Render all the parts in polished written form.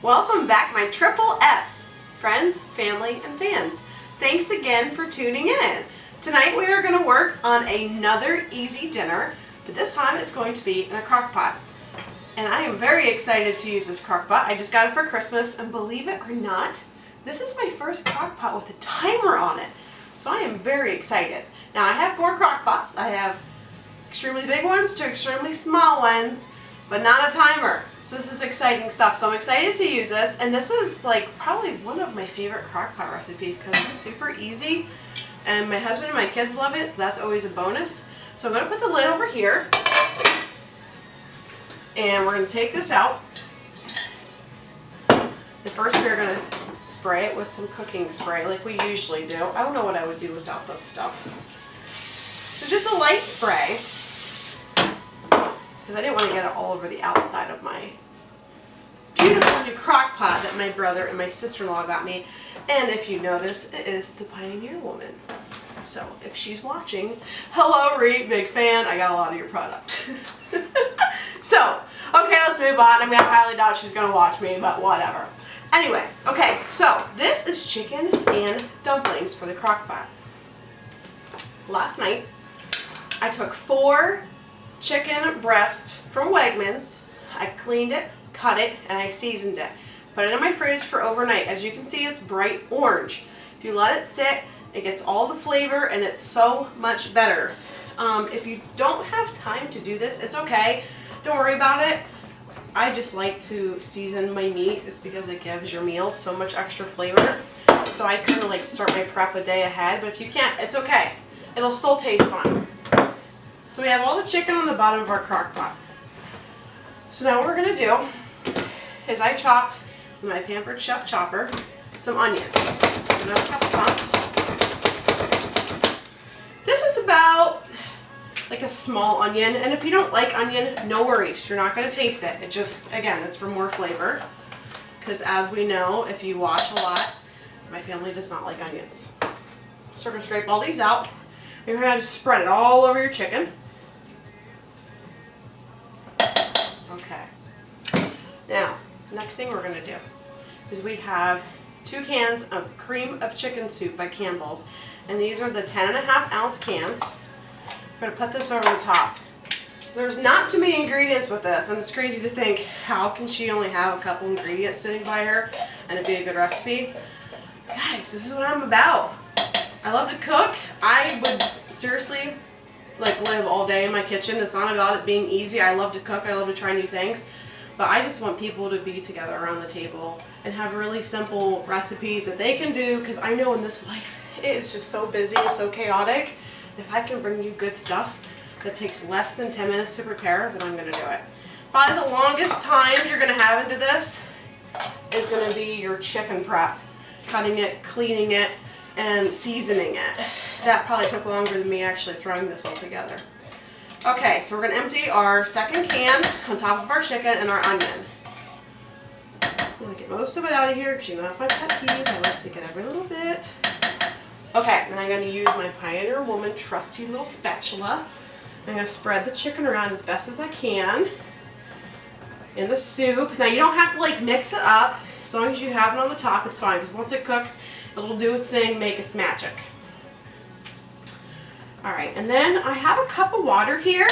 Welcome back, my triple Fs, friends, family, and fans. Thanks again for tuning in. Tonight we are going to work on another easy dinner, but this time it's going to be in a crock pot. And I am very excited to use this crock pot. I just got it for Christmas, and believe it or not, this is my first crock pot with a timer on it. So I am very excited. Now I have 4 crock pots. I have extremely big ones to extremely small ones, but not a timer. So this is exciting stuff. So I'm excited to use this, and this is like probably one of my favorite crock pot recipes because it's super easy, and my husband and my kids love it, so that's always a bonus. So I'm going to put the lid over here, and we're going to take this out. And first we're going to spray it with some cooking spray like we usually do. I don't know what I would do without this stuff. So just a light spray, because I didn't want to get it all over the outside of my beautiful new crock pot that my brother and my sister-in-law got me. And if you notice, it is the Pioneer Woman. So if she's watching, hello Reed, big fan. I got a lot of your product. So, okay, let's move on. I mean, I highly doubt she's going to watch me, but whatever. Anyway, okay, so this is chicken and dumplings for the crock pot. Last night, I took 4 chicken breasts from Wegmans. I cleaned it, cut it, and I seasoned it. Put it in my fridge for overnight. As you can see, it's bright orange. If you let it sit, it gets all the flavor, and it's so much better. If you don't have time to do this, it's okay. Don't worry about it. I just like to season my meat just because it gives your meal so much extra flavor. So I kind of like start my prep a day ahead, but if you can't, it's okay. It'll still taste fine. So we have all the chicken on the bottom of our crock pot. So now what we're going to do is I chopped with my Pampered Chef chopper some onion. Another couple chunks. This is about like a small onion, and if you don't like onion, no worries. You're not going to taste it. It just, again, it's for more flavor. Because as we know, if you watch a lot, my family does not like onions. So we're going to scrape all these out. You're going to just spread it all over your chicken. Okay. Now, next thing we're going to do is we have 2 cans of cream of chicken soup by Campbell's, and these are the 10.5 ounce cans. We're going to put this over the top. There's not too many ingredients with this, and it's crazy to think, how can she only have a couple ingredients sitting by her and it'd be a good recipe? Guys, this is what I'm about. I love to cook. I would seriously like live all day in my kitchen. It's not about it being easy. I love to cook. I love to try new things. But I just want people to be together around the table and have really simple recipes that they can do, because I know in this life it is just so busy and so chaotic. If I can bring you good stuff that takes less than 10 minutes to prepare, then I'm going to do it. Probably the longest time you're going to have into this is going to be your chicken prep. Cutting it, cleaning it, and seasoning it. That probably took longer than me actually throwing this all together. Okay, so we're going to empty our second can on top of our chicken and our onion. I'm going to get most of it out of here because you know that's my pet peeve. I like to get every little bit. Okay, and I'm going to use my Pioneer Woman trusty little spatula. I'm going to spread the chicken around as best as I can in the soup. Now you don't have to like mix it up. As long as you have it on the top, it's fine, because once it cooks, it'll do its thing, make its magic. Alright, and then I have a cup of water here.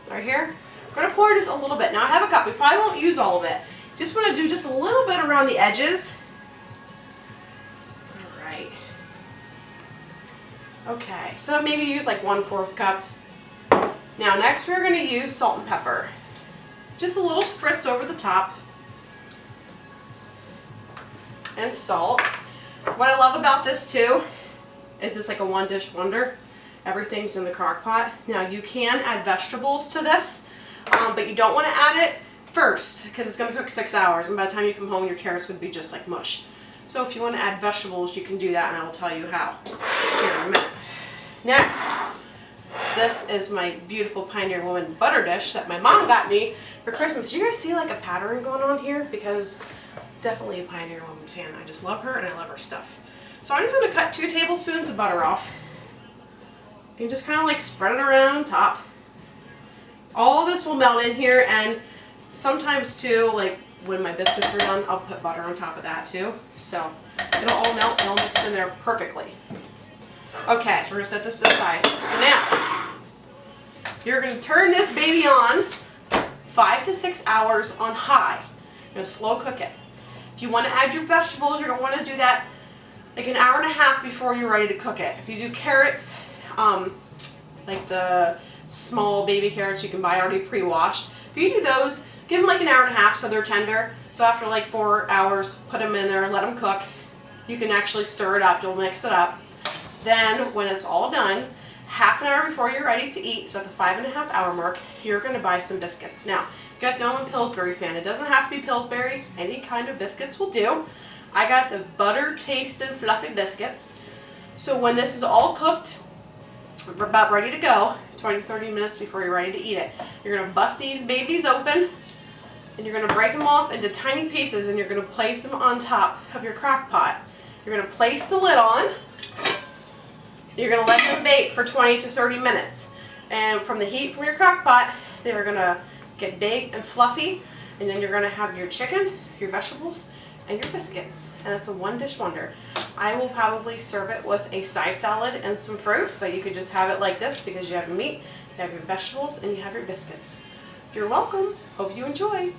Right here. I'm going to pour just a little bit. Now I have a cup. We probably won't use all of it. Just want to do just a little bit around the edges. Alright. Okay, so maybe use like 1/4 cup. Now next we're going to use salt and pepper. Just a little spritz over the top. And salt. What I love about this too is it's like a one dish wonder. Everything's in the crock pot. Now you can add vegetables to this, but you don't want to add it first because it's going to cook 6 hours, and by the time you come home your carrots would be just like mush. So if you want to add vegetables, you can do that, and I will tell you how here in a minute. Next, this is my beautiful Pioneer Woman butter dish that my mom got me for Christmas. You guys see like a pattern going on here? Because definitely a Pioneer Woman fan. I just love her and I love her stuff. So I'm just going to cut 2 tablespoons of butter off. And just kind of like spread it around on top. All this will melt in here, and sometimes too, like when my biscuits are done, I'll put butter on top of that too. So it'll all melt and it'll mix in there perfectly. Okay, so we're gonna set this aside. So now, you're gonna turn this baby on 5 to 6 hours on high. You're gonna slow cook it. If you wanna add your vegetables, you're gonna wanna do that like an hour and a half before you're ready to cook it. If you do carrots, like the small baby carrots you can buy already pre-washed, if you do those, give them like an hour and a half so they're tender. So after like 4 hours, put them in there and let them cook. You can actually stir it up, you'll mix it up. Then when it's all done, half an hour before you're ready to eat, so at the 5.5 hour mark, you're gonna buy some biscuits. Now, you guys know I'm a Pillsbury fan. It doesn't have to be Pillsbury, any kind of biscuits will do. I got the butter tasted fluffy biscuits. So when this is all cooked, we're about ready to go, 20-30 minutes before you're ready to eat it. You're gonna bust these babies open, and you're gonna break them off into tiny pieces, and you're gonna place them on top of your crock pot. You're gonna place the lid on. You're gonna let them bake for 20 to 30 minutes. And from the heat from your crock pot, they're gonna get big and fluffy, and then you're gonna have your chicken, your vegetables, and your biscuits. And it's a one-dish wonder. I will probably serve it with a side salad and some fruit, but you could just have it like this because you have your meat, you have your vegetables, and you have your biscuits. You're welcome. Hope you enjoy.